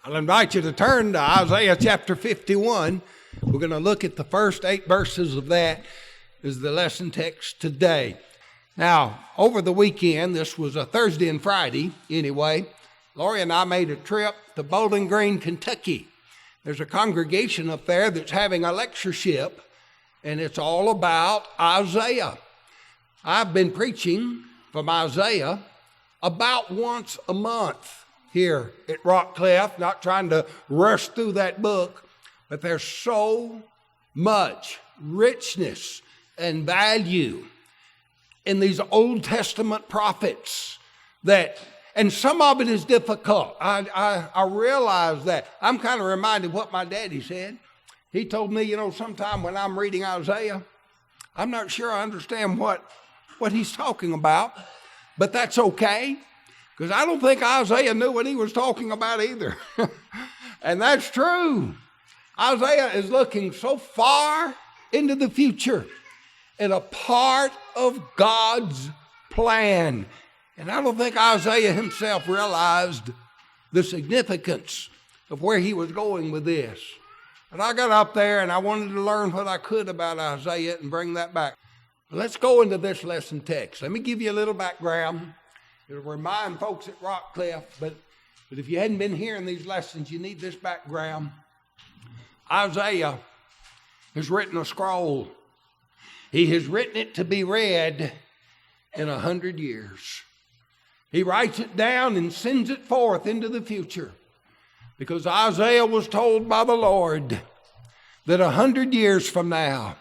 I'll invite you to turn to Isaiah chapter 51. We're going to look at the first 8 verses of that as the lesson text today. Now, over the weekend, this was a Thursday and Friday anyway, Lori and I made a trip to Bowling Green, Kentucky. There's a congregation up there that's having a lectureship, and it's all about Isaiah. I've been preaching from Isaiah about once a month here at Rockliff, not trying to rush through that book, but there's so much richness and value in these Old Testament prophets and some of it is difficult. I realize that. I'm kind of reminded what my daddy said. He told me, sometime when I'm reading Isaiah, I'm not sure I understand what he's talking about, but that's okay. Because I don't think Isaiah knew what he was talking about either. And that's true. Isaiah is looking so far into the future and a part of God's plan. And I don't think Isaiah himself realized the significance of where he was going with this. And I got up there and I wanted to learn what I could about Isaiah and bring that back. Let's go into this lesson text. Let me give you a little background. It'll remind folks at Rockliff, but if you hadn't been hearing these lessons, you need this background. Isaiah has written a scroll. He has written it to be read in 100 years. He writes it down and sends it forth into the future because Isaiah was told by the Lord that 100 years from now,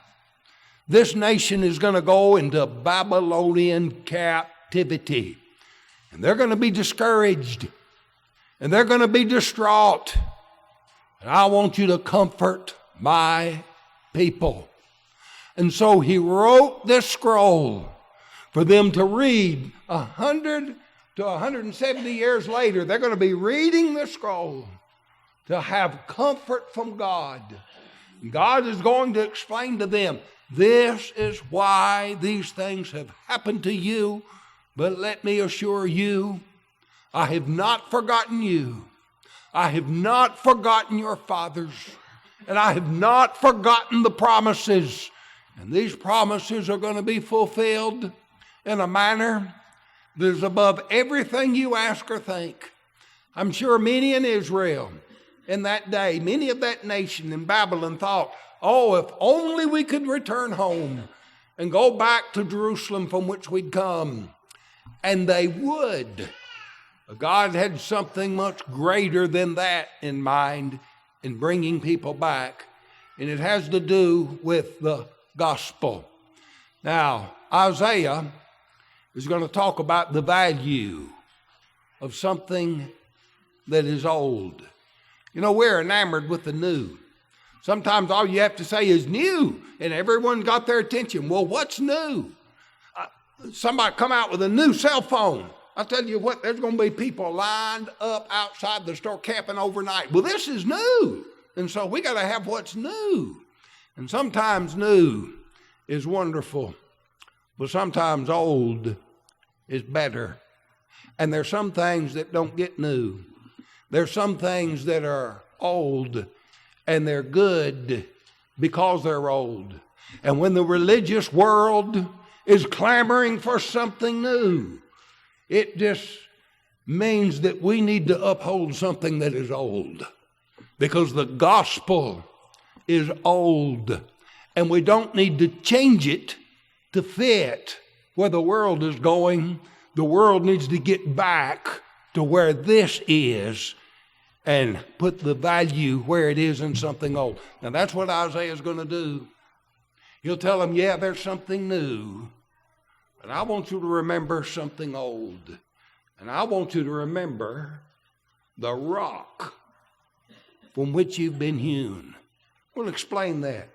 this nation is going to go into Babylonian captivity. And they're going to be discouraged. And they're going to be distraught. And I want you to comfort my people. And so he wrote this scroll for them to read 100 to 170 years later. They're going to be reading the scroll to have comfort from God. And God is going to explain to them, this is why these things have happened to you. But let me assure you, I have not forgotten you. I have not forgotten your fathers. And I have not forgotten the promises. And these promises are going to be fulfilled in a manner that is above everything you ask or think. I'm sure many in Israel in that day, many of that nation in Babylon thought, oh, if only we could return home and go back to Jerusalem from which we'd come. And they would. God had something much greater than that in mind in bringing people back. And it has to do with the gospel. Now, Isaiah is going to talk about the value of something that is old. We're enamored with the new. Sometimes all you have to say is new, and everyone got their attention. Well, what's new? Somebody come out with a new cell phone. I'll tell you what, there's going to be people lined up outside the store camping overnight. Well, this is new. And so we got to have what's new. And sometimes new is wonderful, but sometimes old is better. And there's some things that don't get new. There's some things that are old and they're good because they're old. And when the religious world is clamoring for something new, it just means that we need to uphold something that is old, because the gospel is old and we don't need to change it to fit where the world is going. The world needs to get back to where this is and put the value where it is in something old. Now that's what Isaiah is going to do. He'll tell them, yeah, there's something new, but I want you to remember something old. And I want you to remember the rock from which you've been hewn. We'll explain that.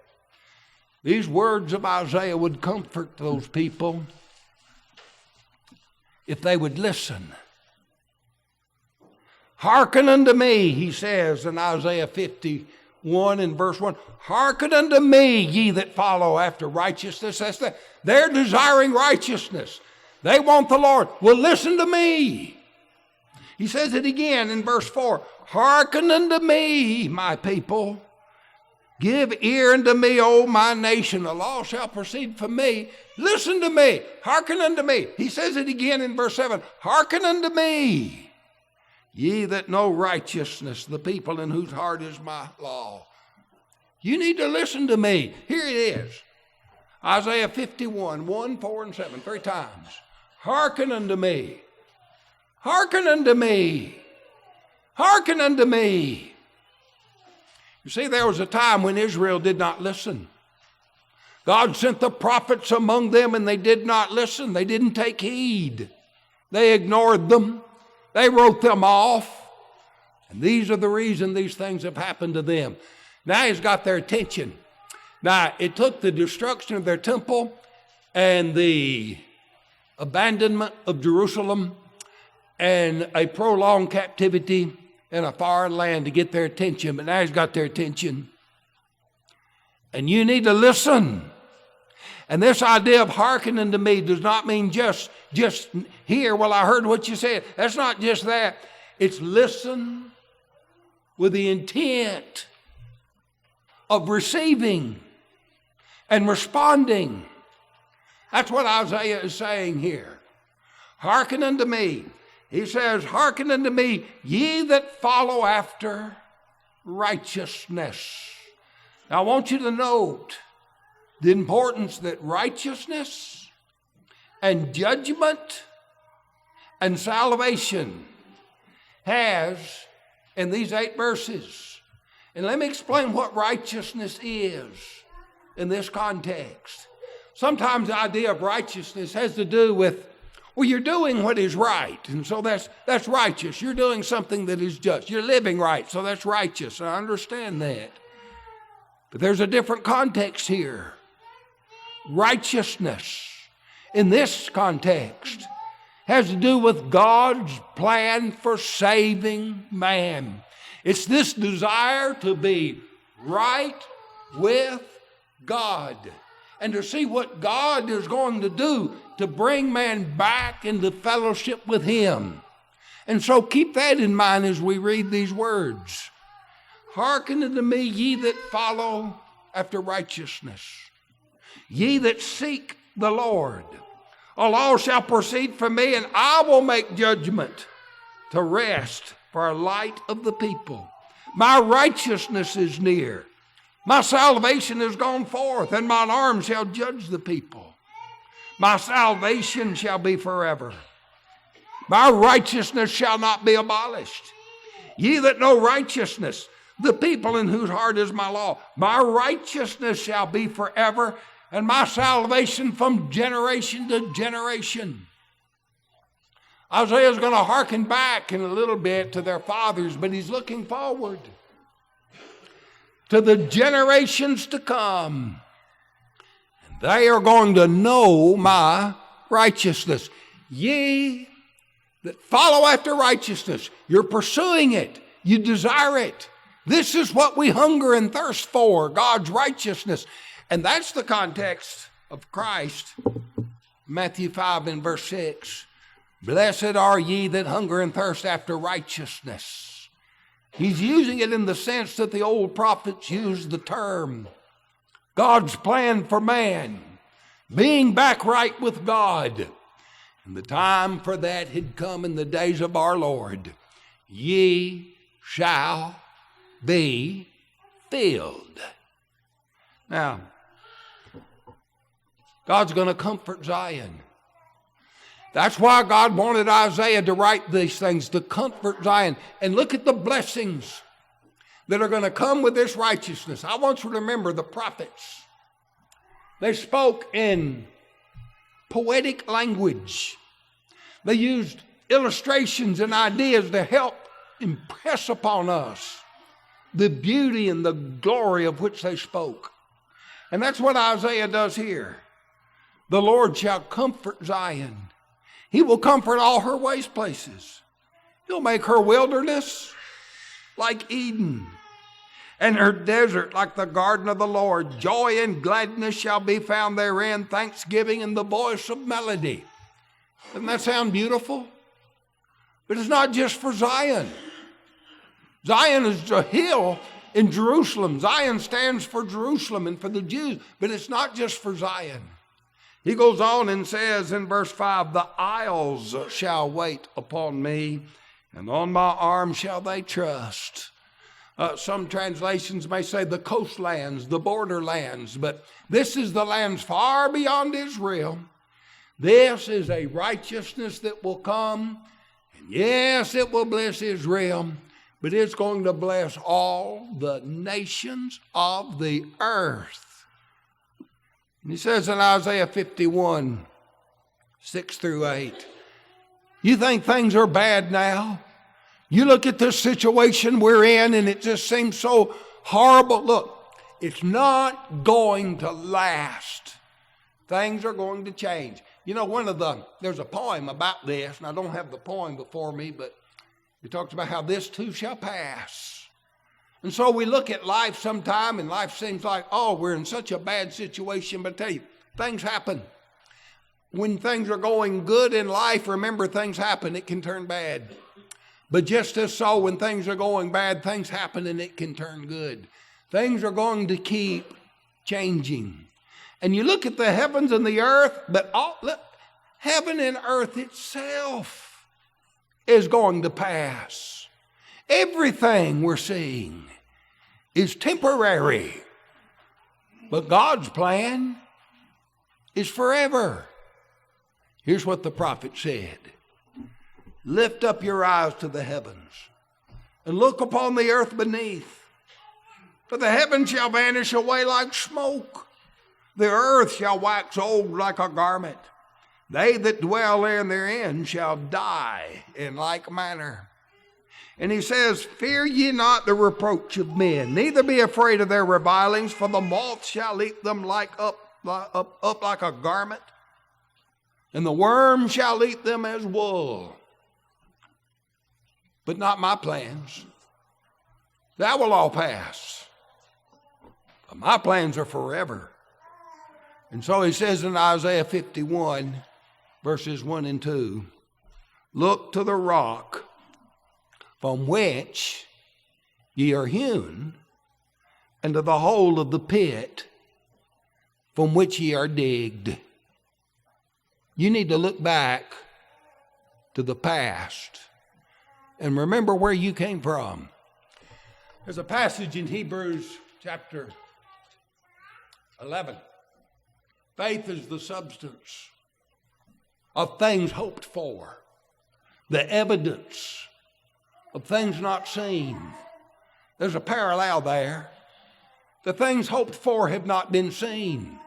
These words of Isaiah would comfort those people if they would listen. Hearken unto me, he says in Isaiah 51 and verse 1. Hearken unto me, ye that follow after righteousness. They're desiring righteousness. They want the Lord. Well, listen to me. He says it again in verse 4. Hearken unto me, my people. Give ear unto me, O my nation. The law shall proceed from me. Listen to me. Hearken unto me. He says it again in verse 7. Hearken unto me, ye that know righteousness, the people in whose heart is my law. You need to listen to me. Here it is. Isaiah 51, 1, 4, and 7, 3 times. Hearken unto me. Hearken unto me. Hearken unto me. You see, there was a time when Israel did not listen. God sent the prophets among them and they did not listen. They didn't take heed. They ignored them. They wrote them off. And these are the reason these things have happened to them. Now he's got their attention. Now it took the destruction of their temple and the abandonment of Jerusalem and a prolonged captivity in a foreign land to get their attention, but now he's got their attention. And you need to listen. And this idea of hearkening to me does not mean just hear, well, I heard what you said. That's not just that. It's listen with the intent of receiving and responding. That's what Isaiah is saying here. Hearken unto me. He says, hearken unto me, ye that follow after righteousness. Now I want you to note the importance that righteousness and judgment and salvation has in these 8 verses. And let me explain what righteousness is in this context. Sometimes the idea of righteousness has to do with, well, you're doing what is right, and so that's righteous. You're doing something that is just. You're living right, so that's righteous. I understand that. But there's a different context here. Righteousness, in this context, has to do with God's plan for saving man. It's this desire to be right with God and to see what God is going to do to bring man back into fellowship with him. And so keep that in mind as we read these words. Hearken unto me, ye that follow after righteousness, ye that seek the Lord. A law shall proceed from me, and I will make judgment to rest for a light of the people. My righteousness is near. My salvation is gone forth, and mine arm shall judge the people. My salvation shall be forever. My righteousness shall not be abolished. Ye that know righteousness, the people in whose heart is my law, my righteousness shall be forever, and my salvation from generation to generation. Isaiah is going to hearken back in a little bit to their fathers, but he's looking forward to the generations to come. And they are going to know my righteousness. Ye that follow after righteousness, you're pursuing it, you desire it. This is what we hunger and thirst for, God's righteousness. And that's the context of Christ. Matthew 5 and verse 6. Blessed are ye that hunger and thirst after righteousness. He's using it in the sense that the old prophets used the term. God's plan for man, being back right with God. And the time for that had come in the days of our Lord. Ye shall be filled. Now, God's going to comfort Zion. That's why God wanted Isaiah to write these things, to comfort Zion. And look at the blessings that are going to come with this righteousness. I want you to remember the prophets. They spoke in poetic language. They used illustrations and ideas to help impress upon us the beauty and the glory of which they spoke. And that's what Isaiah does here. The Lord shall comfort Zion. He will comfort all her waste places. He'll make her wilderness like Eden, and her desert like the garden of the Lord. Joy and gladness shall be found therein, thanksgiving and the voice of melody. Doesn't that sound beautiful? But it's not just for Zion. Zion is a hill in Jerusalem. Zion stands for Jerusalem and for the Jews, but it's not just for Zion. He goes on and says in verse 5, the isles shall wait upon me, and on my arm shall they trust. Some translations may say the coastlands, the borderlands, but this is the lands far beyond Israel. This is a righteousness that will come, and yes, it will bless Israel, but it's going to bless all the nations of the earth. And he says in Isaiah 51, 6 through 8, you think things are bad now? You look at this situation we're in and it just seems so horrible. Look, it's not going to last. Things are going to change. You know, there's a poem about this, and I don't have the poem before me, but it talks about how this too shall pass. And so we look at life sometime, and life seems like, oh, we're in such a bad situation. But I tell you, things happen. When things are going good in life, remember, things happen. It can turn bad. But just as so, when things are going bad, things happen and it can turn good. Things are going to keep changing. And you look at the heavens and the earth, but heaven and earth itself is going to pass. Everything we're seeing is temporary. But God's plan is forever. Here's what the prophet said. Lift up your eyes to the heavens and look upon the earth beneath. For the heavens shall vanish away like smoke. The earth shall wax old like a garment. They that dwell therein shall die in like manner. And he says, fear ye not the reproach of men, neither be afraid of their revilings, for the moth shall eat them up like a garment, and the worm shall eat them as wool. But not my plans. That will all pass. But my plans are forever. And so he says in Isaiah 51, verses 1 and 2, look to the rock from which ye are hewn, and to the hole of the pit from which ye are digged. You need to look back to the past and remember where you came from. There's a passage in Hebrews chapter 11. Faith is the substance of things hoped for, the evidence of things not seen. There's a parallel there. The things hoped for have not been seen.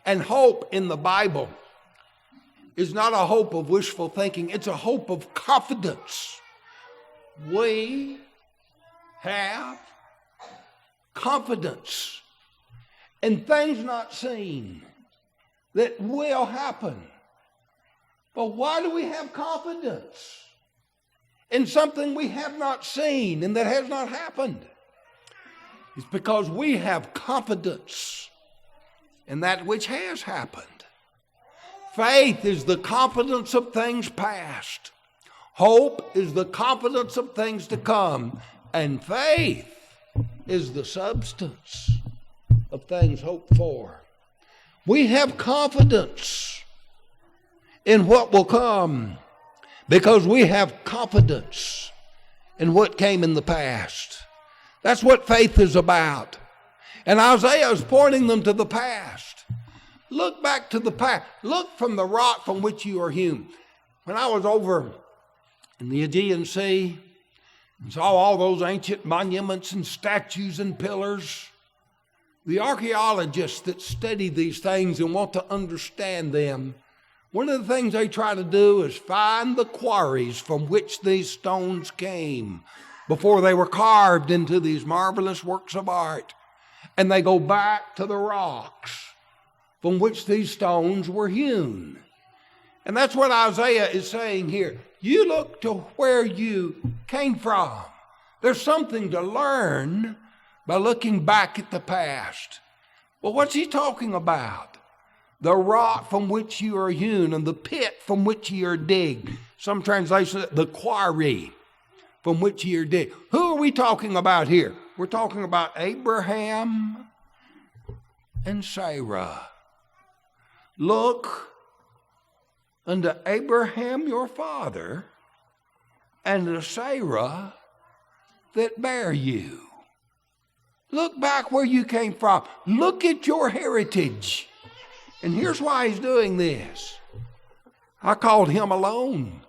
And hope in the Bible is not a hope of wishful thinking. It's a hope of confidence. We have confidence in things not seen that will happen. But why do we have confidence in something we have not seen and that has not happened? It's because we have confidence in that which has happened. Faith is the confidence of things past. Hope is the confidence of things to come. And faith is the substance of things hoped for. We have confidence in what will come because we have confidence in what came in the past. That's what faith is about. And Isaiah is pointing them to the past. Look back to the past. Look from the rock from which you are hewn. When I was over in the Aegean Sea and saw all those ancient monuments and statues and pillars, the archaeologists that study these things and want to understand them, one of the things they try to do is find the quarries from which these stones came before they were carved into these marvelous works of art. And they go back to the rocks from which these stones were hewn. And that's what Isaiah is saying here. You look to where you came from. There's something to learn by looking back at the past. Well, what's he talking about? The rock from which you are hewn and the pit from which you are digged. Some translations, the quarry. from which ye are dead. Who are we talking about here? We're talking about Abraham and Sarah. Look unto Abraham your father, and to Sarah that bare you. Look back where you came from. Look at your heritage. And here's why he's doing this. I called him alone,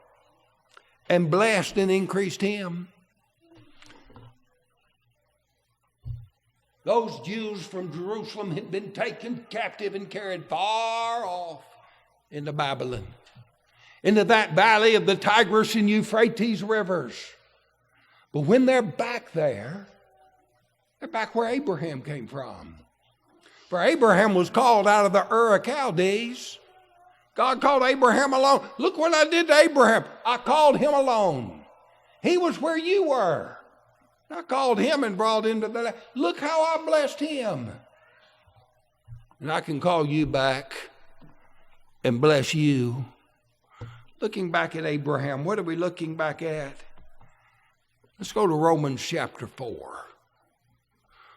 and blessed and increased him. Those Jews from Jerusalem had been taken captive and carried far off into Babylon, into that valley of the Tigris and Euphrates rivers. But when they're back there, they're back where Abraham came from. For Abraham was called out of the Ur of Chaldees. God called Abraham alone. Look what I did to Abraham. I called him alone. He was where you were. I called him and brought him to the land. Look how I blessed him. And I can call you back and bless you. Looking back at Abraham, what are we looking back at? Let's go to Romans chapter 4.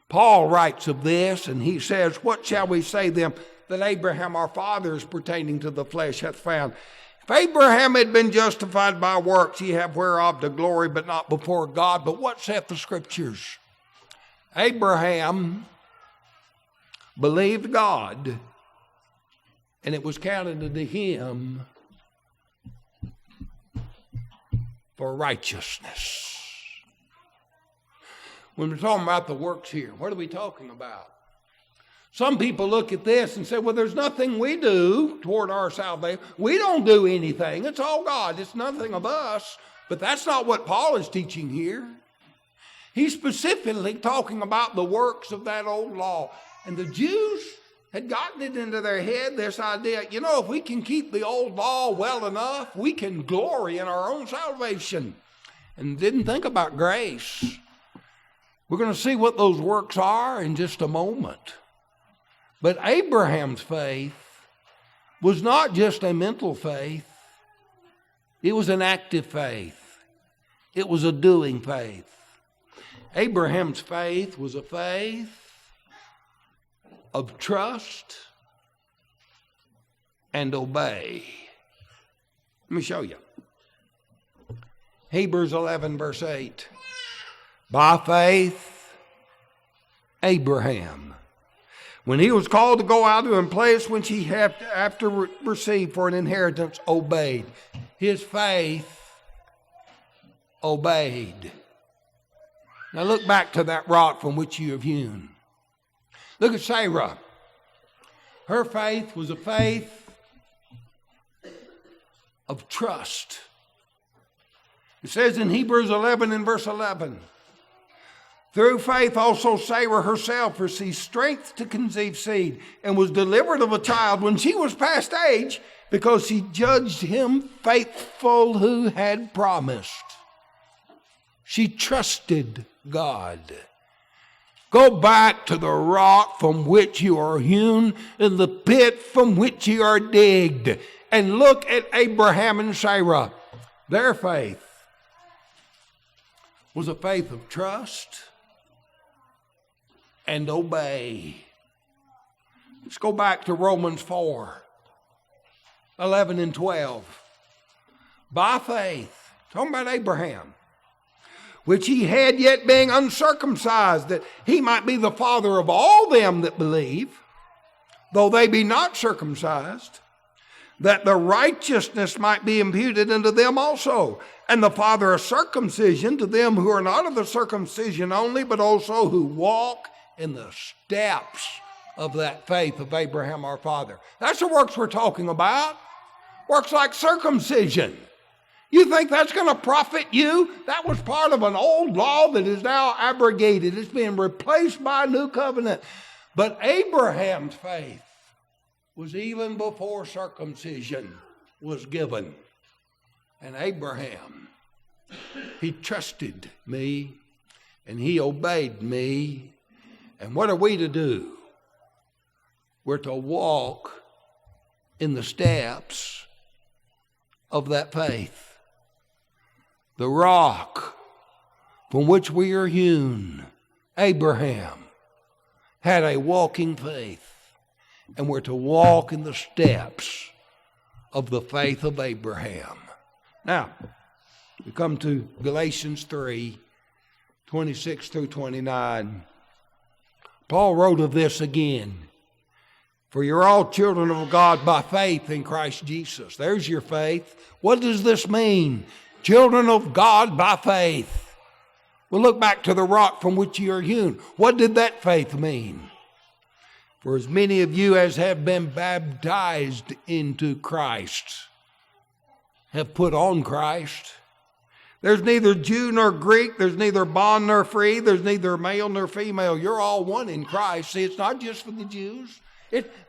Paul writes of this, and he says, what shall we say then that Abraham our father is pertaining to the flesh hath found? If Abraham had been justified by works, ye have whereof to glory, but not before God. But what saith the Scriptures? Abraham believed God, and it was counted unto him for righteousness. When we're talking about the works here, what are we talking about? Some people look at this and say, well, there's nothing we do toward our salvation. We don't do anything. It's all God. It's nothing of us. But that's not what Paul is teaching here. He's specifically talking about the works of that old law. And the Jews had gotten it into their head, this idea, if we can keep the old law well enough, we can glory in our own salvation. And didn't think about grace. We're going to see what those works are in just a moment. But Abraham's faith was not just a mental faith. It was an active faith. It was a doing faith. Abraham's faith was a faith of trust and obey. Let me show you. Hebrews 11 verse 8. By faith, Abraham, when he was called to go out to a place which he had after received for an inheritance, obeyed. His faith obeyed. Now look back to that rock from which you have hewn. Look at Sarah. Her faith was a faith of trust. It says in Hebrews 11 and verse 11, through faith also Sarah herself received strength to conceive seed and was delivered of a child when she was past age, because she judged him faithful who had promised. She trusted God. Go back to the rock from which you are hewn and the pit from which you are digged, and look at Abraham and Sarah. Their faith was a faith of trust and obey. Let's go back to Romans 4, 11 and 12. By faith, talking about Abraham, which he had yet being uncircumcised, that he might be the father of all them that believe, though they be not circumcised, that the righteousness might be imputed unto them also, and the father of circumcision to them who are not of the circumcision only, but also who walk in the steps of that faith of Abraham our father. That's the works we're talking about. Works like circumcision. You think that's going to profit you? That was part of an old law that is now abrogated. It's being replaced by a new covenant. But Abraham's faith was even before circumcision was given. And Abraham, he trusted me and he obeyed me. And what are we to do? We're to walk in the steps of that faith. The rock from which we are hewn. Abraham had a walking faith, and we're to walk in the steps of the faith of Abraham. Now, we come to Galatians 3, 26 through 29. Paul wrote of this again. For you're all children of God by faith in Christ Jesus. There's your faith. What does this mean? Children of God by faith. Well, look back to the rock from which you are hewn. What did that faith mean? For as many of you as have been baptized into Christ have put on Christ. There's neither Jew nor Greek. There's neither bond nor free. There's neither male nor female. You're all one in Christ. See, it's not just for the Jews.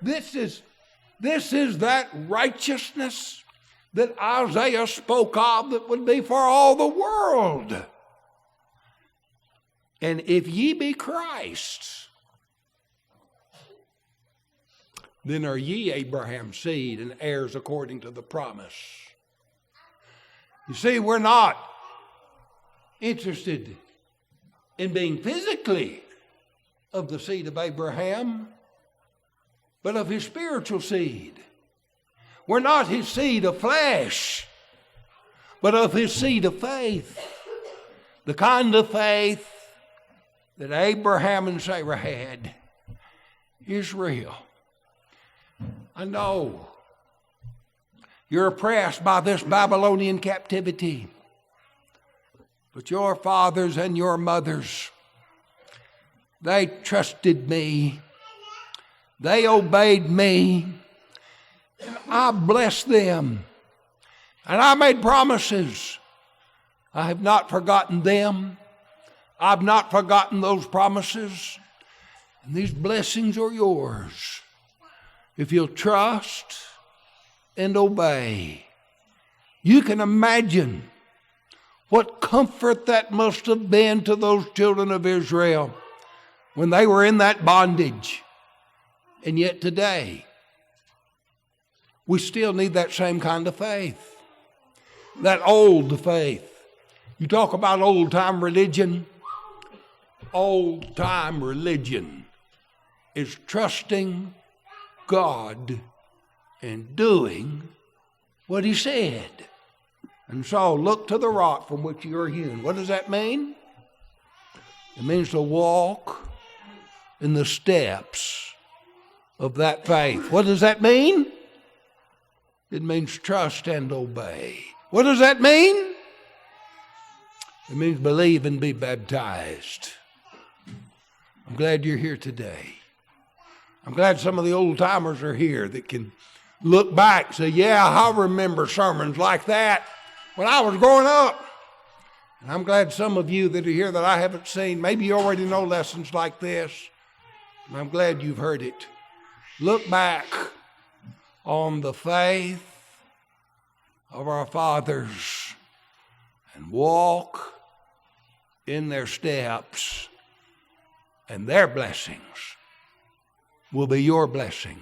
This is that righteousness that Isaiah spoke of that would be for all the world. And if ye be Christ, then are ye Abraham's seed and heirs according to the promise. You see, we're not interested in being physically of the seed of Abraham, but of his spiritual seed. We're not his seed of flesh, but of his seed of faith. The kind of faith that Abraham and Sarah had is real. I know you're oppressed by this Babylonian captivity, but your fathers and your mothers, they trusted me. They obeyed me, and I blessed them, and I made promises. I have not forgotten them. I've not forgotten those promises, and these blessings are yours if you'll trust and obey. You can imagine what comfort that must have been to those children of Israel when they were in that bondage. And yet today, we still need that same kind of faith. That old faith. You talk about old-time religion. Old-time religion is trusting God and doing what he said. And so look to the rock from which you are hewn. What does that mean? It means to walk in the steps of that faith. What does that mean? It means trust and obey. What does that mean? It means believe and be baptized. I'm glad you're here today. I'm glad some of the old timers are here that can look back and say, yeah, I remember sermons like that when I was growing up. And I'm glad some of you that are here that I haven't seen, maybe you already know lessons like this, and I'm glad you've heard it. Look back on the faith of our fathers and walk in their steps, and their blessings will be your blessings.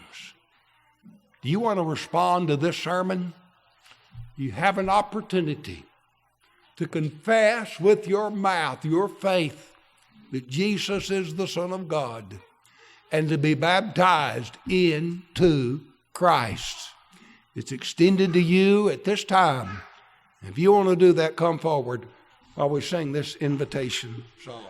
Do you want to respond to this sermon? You have an opportunity to confess with your mouth your faith that Jesus is the Son of God, and to be baptized into Christ. It's extended to you at this time. If you want to do that, come forward while we sing this invitation song.